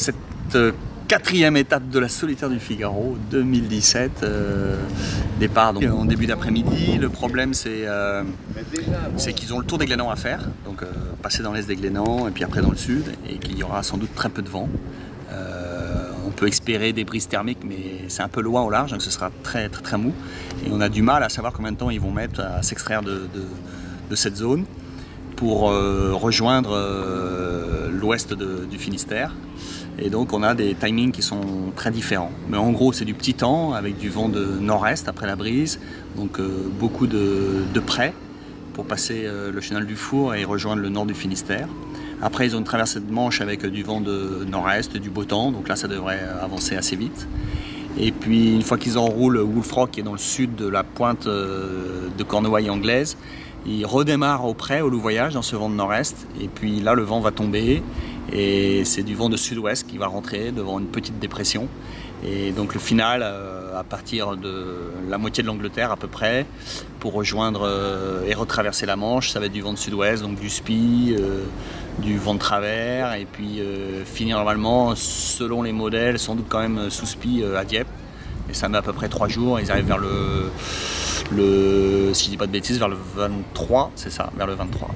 cette quatrième étape de la Solitaire du Figaro 2017, départ donc, en début d'après-midi. Le problème c'est qu'ils ont le tour des Glénans à faire, donc passer dans l'est des Glénans et puis après dans le sud, et qu'il y aura sans doute très peu de vent. On peut espérer des brises thermiques, mais c'est un peu loin au large, donc ce sera très mou, et on a du mal à savoir combien de temps ils vont mettre à s'extraire de cette zone pour rejoindre l'ouest du Finistère. Et donc on a des timings qui sont très différents. Mais en gros c'est du petit temps avec du vent de nord-est après la brise, donc beaucoup de près pour passer le chenal du Four et rejoindre le nord du Finistère. Après ils ont une traversée de Manche avec du vent de nord-est, du beau temps, donc là ça devrait avancer assez vite. Et puis une fois qu'ils enroulent Wolf Rock, qui est dans le sud de la pointe de Cornouailles anglaise, ils redémarrent au près, au Louvoyage, dans ce vent de nord-est. Et puis là le vent va tomber, et c'est du vent de sud-ouest qui va rentrer devant une petite dépression. Et donc le final, à partir de la moitié de l'Angleterre à peu près, pour rejoindre et retraverser la Manche, ça va être du vent de sud-ouest, donc du SPI, du vent de travers, et puis finir normalement, selon les modèles, sans doute quand même sous SPI à Dieppe. Et ça met à peu près 3 jours, ils arrivent vers si je dis pas de bêtises, vers le 23, c'est ça, vers le 23.